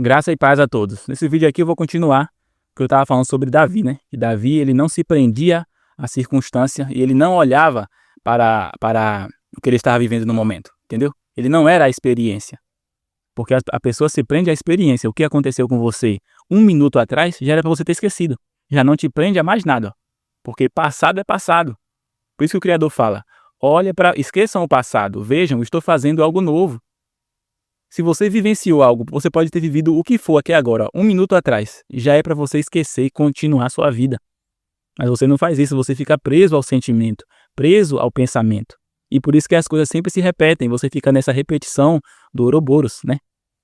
Graça e paz a todos. Nesse vídeo aqui eu vou continuar, porque eu estava falando sobre Davi, né? E Davi, ele não se prendia à circunstância e ele não olhava para o que ele estava vivendo no momento, entendeu? Ele não era a experiência, porque a pessoa se prende à experiência. O que aconteceu com você 1 minuto atrás já era para você ter esquecido. Já não te prende a mais nada, ó. Porque passado é passado. Por isso que o Criador fala, esqueçam o passado, vejam, estou fazendo algo novo. Se você vivenciou algo, você pode ter vivido o que for aqui agora, 1 minuto atrás. Já é para você esquecer e continuar a sua vida. Mas você não faz isso, você fica preso ao sentimento, preso ao pensamento. E por isso que as coisas sempre se repetem, você fica nessa repetição do Ouroboros, né?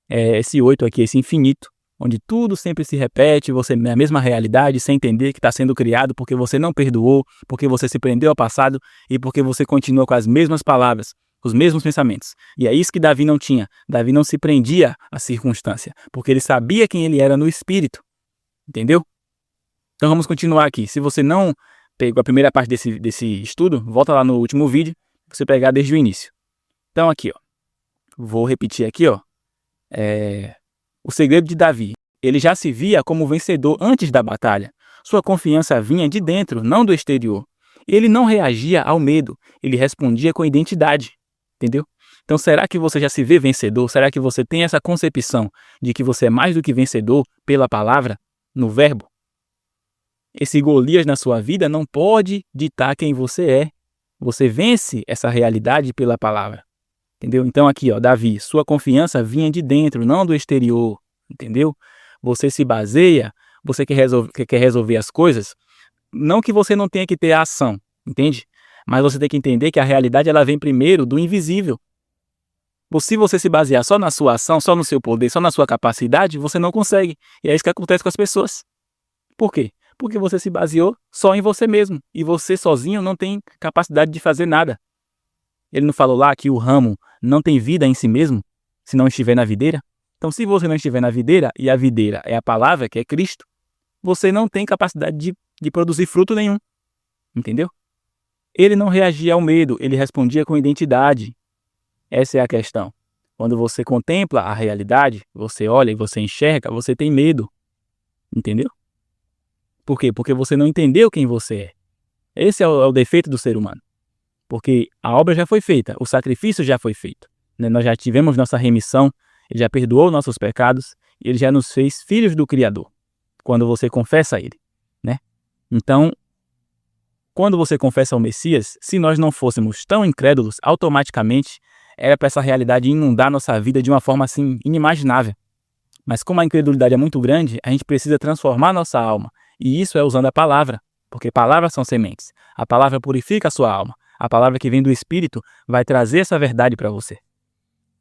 Esse 8 aqui, esse infinito, onde tudo sempre se repete, você é a mesma realidade, sem entender que está sendo criado porque você não perdoou, porque você se prendeu ao passado e porque você continua com as mesmas palavras, os mesmos pensamentos. E é isso que Davi não tinha. Davi não se prendia à circunstância, porque ele sabia quem ele era no espírito. Entendeu? Então vamos continuar aqui. Se você não pegou a primeira parte desse estudo, volta lá no último vídeo, você pegar desde o início. Então aqui, ó. Vou repetir aqui, ó. O segredo de Davi. Ele já se via como vencedor antes da batalha. Sua confiança vinha de dentro, não do exterior. Ele não reagia ao medo, ele respondia com identidade. Entendeu? Então, será que você já se vê vencedor? Será que você tem essa concepção de que você é mais do que vencedor pela palavra, no verbo? Esse Golias na sua vida não pode ditar quem você é. Você vence essa realidade pela palavra. Entendeu? Então, aqui, ó, Davi, sua confiança vinha de dentro, não do exterior. Entendeu? Você se baseia, você quer resolver as coisas, não que você não tenha que ter a ação, entende? Mas você tem que entender que a realidade ela vem primeiro do invisível. Se você se basear só na sua ação, só no seu poder, só na sua capacidade, você não consegue. E é isso que acontece com as pessoas. Por quê? Porque você se baseou só em você mesmo. E você sozinho não tem capacidade de fazer nada. Ele não falou lá que o ramo não tem vida em si mesmo, se não estiver na videira? Então, se você não estiver na videira, e a videira é a palavra, que é Cristo, você não tem capacidade de produzir fruto nenhum. Entendeu? Ele não reagia ao medo, ele respondia com identidade. Essa é a questão. Quando você contempla a realidade, você olha e você enxerga, você tem medo. Entendeu? Por quê? Porque você não entendeu quem você é. Esse é o defeito do ser humano. Porque a obra já foi feita, o sacrifício já foi feito. Né? Nós já tivemos nossa remissão, ele já perdoou nossos pecados, e ele já nos fez filhos do Criador, quando você confessa a ele. Né? Então, quando você confessa ao Messias, se nós não fôssemos tão incrédulos, automaticamente era para essa realidade inundar nossa vida de uma forma assim inimaginável. Mas como a incredulidade é muito grande, a gente precisa transformar nossa alma. E isso é usando a palavra, porque palavras são sementes. A palavra purifica a sua alma. A palavra que vem do Espírito vai trazer essa verdade para você.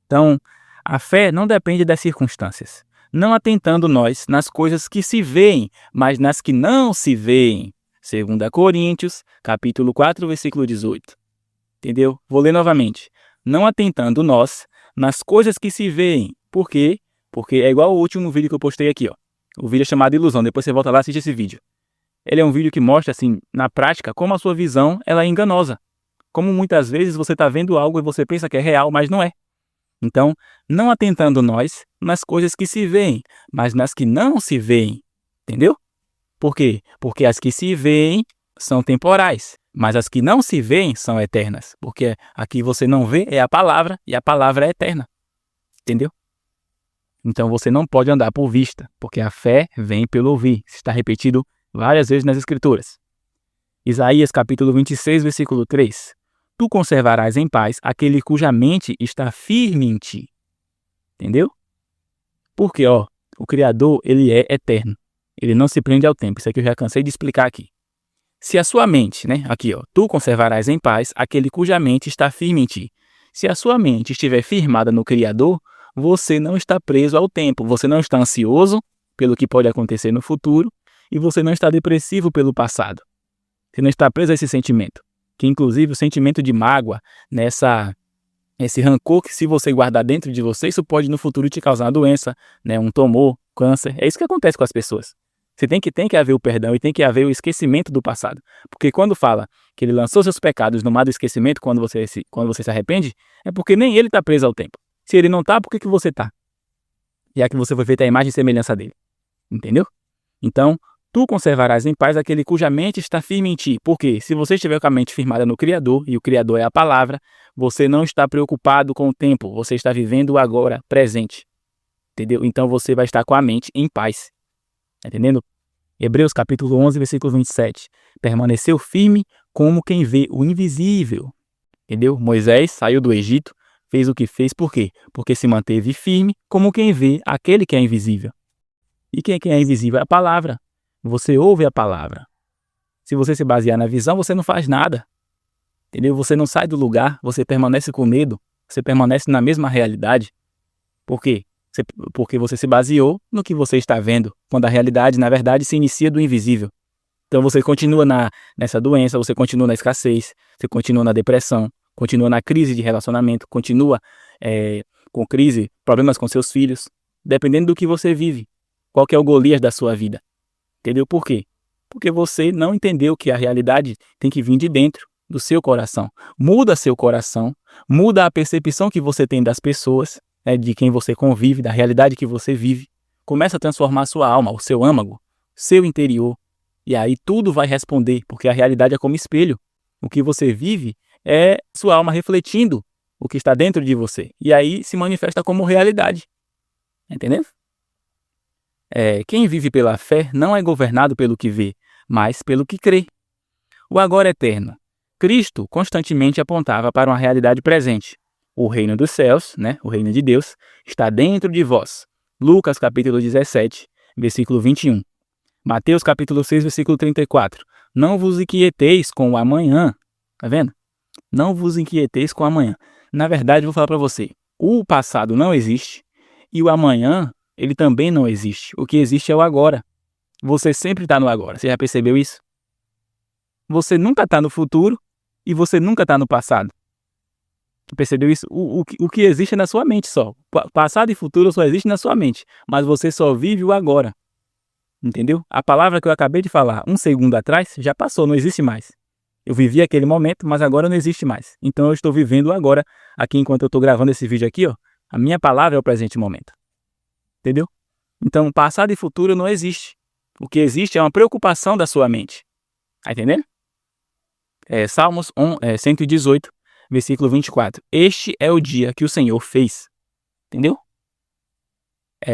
Então, a fé não depende das circunstâncias. Não atentando nós nas coisas que se veem, mas nas que não se veem. 2 Coríntios, capítulo 4, versículo 18. Entendeu? Vou ler novamente. Não atentando nós nas coisas que se veem. Por quê? Porque é igual ao último vídeo que eu postei aqui, ó. O vídeo é chamado Ilusão. Depois você volta lá e assiste esse vídeo. Ele é um vídeo que mostra, assim, na prática, como a sua visão ela é enganosa. Como muitas vezes você está vendo algo e você pensa que é real, mas não é. Então, não atentando nós nas coisas que se veem, mas nas que não se veem. Entendeu? Por quê? Porque as que se veem são temporais, mas as que não se veem são eternas. Porque a que você não vê é a palavra, e a palavra é eterna. Entendeu? Então você não pode andar por vista, porque a fé vem pelo ouvir. Isso está repetido várias vezes nas Escrituras. Isaías capítulo 26, versículo 3. Tu conservarás em paz aquele cuja mente está firme em ti. Entendeu? Porque, ó, o Criador, ele é eterno. Ele não se prende ao tempo. Isso aqui eu já cansei de explicar aqui. Se a sua mente, né? Aqui, ó. Tu conservarás em paz aquele cuja mente está firme em ti. Se a sua mente estiver firmada no Criador, você não está preso ao tempo. Você não está ansioso pelo que pode acontecer no futuro e você não está depressivo pelo passado. Você não está preso a esse sentimento. Que, inclusive, o sentimento de mágoa, esse rancor que se você guardar dentro de você, isso pode no futuro te causar uma doença, né? Um tumor, câncer. É isso que acontece com as pessoas. Você tem que haver o perdão e tem que haver o esquecimento do passado. Porque quando fala que ele lançou seus pecados no mar do esquecimento, quando você se arrepende, é porque nem ele está preso ao tempo. Se ele não está, por que você está? já que você foi feito à imagem e semelhança dele. Entendeu? Então, tu conservarás em paz aquele cuja mente está firme em ti. Porque se você estiver com a mente firmada no Criador, e o Criador é a palavra, você não está preocupado com o tempo, você está vivendo o agora, presente. Entendeu? Então você vai estar com a mente em paz. Tá entendendo? Hebreus capítulo 11, versículo 27. Permaneceu firme como quem vê o invisível. Entendeu? Moisés saiu do Egito, fez o que fez, por quê? Porque se manteve firme como quem vê aquele que é invisível. E quem é invisível é a palavra. Você ouve a palavra. Se você se basear na visão, você não faz nada. Entendeu? Você não sai do lugar, você permanece com medo, você permanece na mesma realidade. Por quê? Porque você se baseou no que você está vendo, quando a realidade, na verdade, se inicia do invisível. Então você continua nessa doença, você continua na escassez, você continua na depressão, continua na crise de relacionamento, continua com crise, problemas com seus filhos, dependendo do que você vive. Qual que é o Golias da sua vida? Entendeu por quê? Porque você não entendeu que a realidade tem que vir de dentro do seu coração. Muda seu coração, muda a percepção que você tem das pessoas, de quem você convive, da realidade que você vive. Começa a transformar sua alma, o seu âmago, seu interior. E aí tudo vai responder, porque a realidade é como espelho. O que você vive é sua alma refletindo o que está dentro de você. E aí se manifesta como realidade. Entendeu? Quem vive pela fé não é governado pelo que vê, mas pelo que crê. O agora eterno. Cristo constantemente apontava para uma realidade presente. O reino dos céus, o reino de Deus, está dentro de vós. Lucas capítulo 17, versículo 21. Mateus capítulo 6, versículo 34. Não vos inquieteis com o amanhã. Tá vendo? Não vos inquieteis com o amanhã. Na verdade, eu vou falar para você. O passado não existe e o amanhã, ele também não existe. O que existe é o agora. Você sempre está no agora. Você já percebeu isso? Você nunca está no futuro e você nunca está no passado. Percebeu isso? O que existe é na sua mente só. Passado e futuro só existe na sua mente. Mas você só vive o agora. Entendeu? A palavra que eu acabei de falar 1 segundo atrás já passou, não existe mais. Eu vivi aquele momento, mas agora não existe mais. Então eu estou vivendo agora, aqui enquanto eu estou gravando esse vídeo aqui, a minha palavra é o presente momento. Entendeu? Então passado e futuro não existe. O que existe é uma preocupação da sua mente. Tá entendendo? Salmos 118, versículo 24. Este é o dia que o Senhor fez. Entendeu?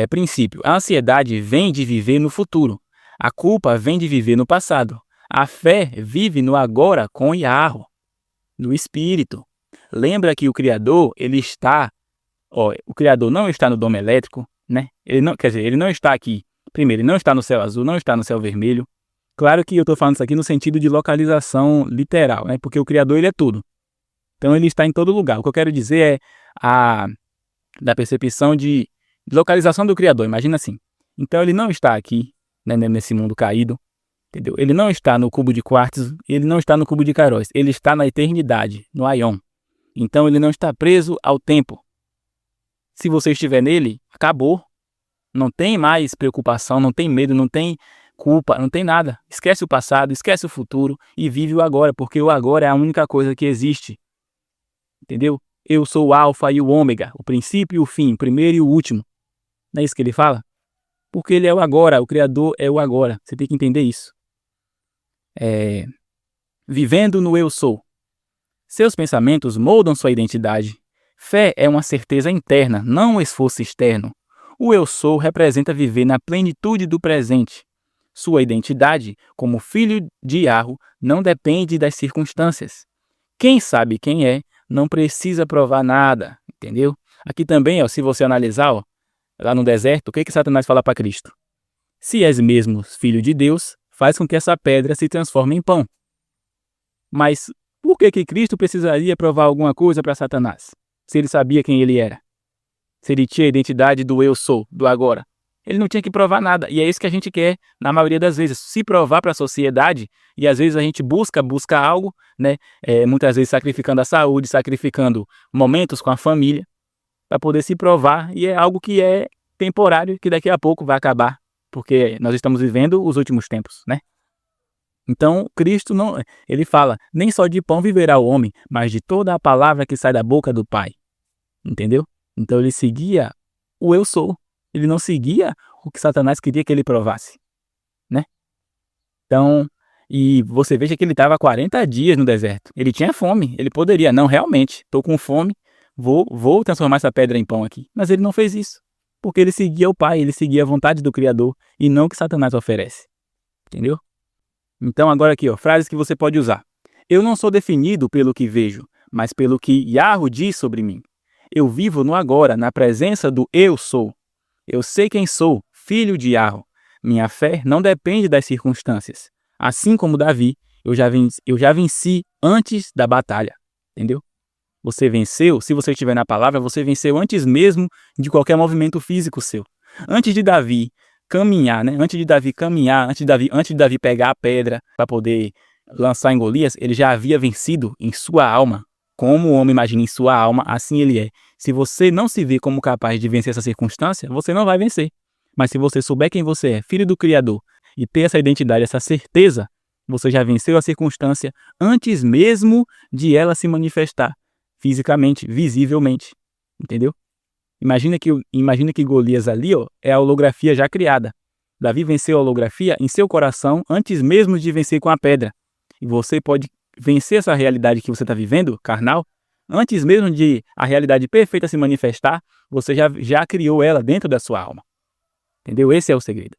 Princípio. A ansiedade vem de viver no futuro. A culpa vem de viver no passado. A fé vive no agora com Yahweh, no Espírito. Lembra que o Criador, ele está... o Criador não está no dom elétrico, Ele não está aqui. Primeiro, ele não está no céu azul, não está no céu vermelho. Claro que eu estou falando isso aqui no sentido de localização literal, Porque o Criador, ele é tudo. Então, ele está em todo lugar. O que eu quero dizer da percepção de localização do Criador. Imagina assim. Então, ele não está aqui, nesse mundo caído. Entendeu? Ele não está no cubo de quartzo, ele não está no cubo de Kairos. Ele está na eternidade, no Aion. Então, ele não está preso ao tempo. Se você estiver nele, acabou. Não tem mais preocupação, não tem medo, não tem culpa, não tem nada. Esquece o passado, esquece o futuro e vive o agora, porque o agora é a única coisa que existe. Entendeu? Eu sou o alfa e o ômega, o princípio e o fim, o primeiro e o último. Não é isso que ele fala? Porque ele é o agora, o Criador é o agora. Você tem que entender isso. Vivendo no eu sou. Seus pensamentos moldam sua identidade. Fé é uma certeza interna, não um esforço externo. O eu sou representa viver na plenitude do presente. Sua identidade, como filho de Yahweh, não depende das circunstâncias. Quem sabe quem é, não precisa provar nada, entendeu? Aqui também, se você analisar, lá no deserto, o que Satanás fala para Cristo? Se és mesmo filho de Deus, faz com que essa pedra se transforme em pão. Mas por que Cristo precisaria provar alguma coisa para Satanás? Se ele sabia quem ele era. Se ele tinha a identidade do eu sou, do agora. Ele não tinha que provar nada. E é isso que a gente quer, na maioria das vezes. Se provar para a sociedade, e às vezes a gente busca algo, muitas vezes sacrificando a saúde, sacrificando momentos com a família, para poder se provar. E é algo que é temporário, que daqui a pouco vai acabar. Porque nós estamos vivendo os últimos tempos, Então, Cristo ele fala, nem só de pão viverá o homem, mas de toda a palavra que sai da boca do Pai. Entendeu? Então, ele seguia o eu sou. Ele não seguia o que Satanás queria que ele provasse, né? Então, e você veja que ele estava 40 dias no deserto. Ele tinha fome. Ele poderia, não, realmente, estou com fome, vou transformar essa pedra em pão aqui. Mas ele não fez isso, porque ele seguia o Pai, ele seguia a vontade do Criador e não o que Satanás oferece. Entendeu? Então, agora aqui, ó, frases que você pode usar. Eu não sou definido pelo que vejo, mas pelo que Yahweh diz sobre mim. Eu vivo no agora, na presença do Eu Sou. Eu sei quem sou, filho de Yahweh. Minha fé não depende das circunstâncias. Assim como Davi, eu já venci antes da batalha. Entendeu? Você venceu, se você estiver na palavra, você venceu antes mesmo de qualquer movimento físico seu. Antes de Davi caminhar, né? Antes de Davi pegar a pedra para poder lançar em Golias, ele já havia vencido em sua alma. Como o homem imagina em sua alma, assim ele é. Se você não se vê como capaz de vencer essa circunstância, você não vai vencer. Mas se você souber quem você é, filho do Criador, e ter essa identidade, essa certeza, você já venceu a circunstância antes mesmo de ela se manifestar fisicamente, visivelmente. Entendeu? Imagina que Golias ali, ó, é a holografia já criada. Davi venceu a holografia em seu coração antes mesmo de vencer com a pedra. E você pode vencer essa realidade que você está vivendo, carnal, antes mesmo de a realidade perfeita se manifestar, você já criou ela dentro da sua alma. Entendeu? Esse é o segredo.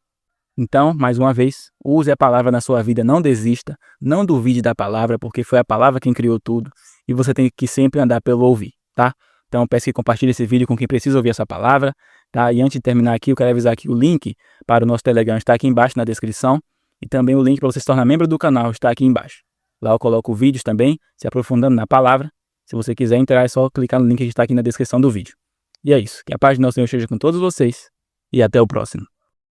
Então, mais uma vez, use a palavra na sua vida, não desista, não duvide da palavra, porque foi a palavra quem criou tudo, e você tem que sempre andar pelo ouvir, tá? Então, peço que compartilhe esse vídeo com quem precisa ouvir essa palavra, tá? E antes de terminar aqui, eu quero avisar que o link para o nosso Telegram está aqui embaixo na descrição, e também o link para você se tornar membro do canal está aqui embaixo. Lá eu coloco vídeos também, se aprofundando na palavra. Se você quiser entrar, é só clicar no link que está aqui na descrição do vídeo. E é isso, que a paz do nosso Senhor esteja com todos vocês, e até o próximo.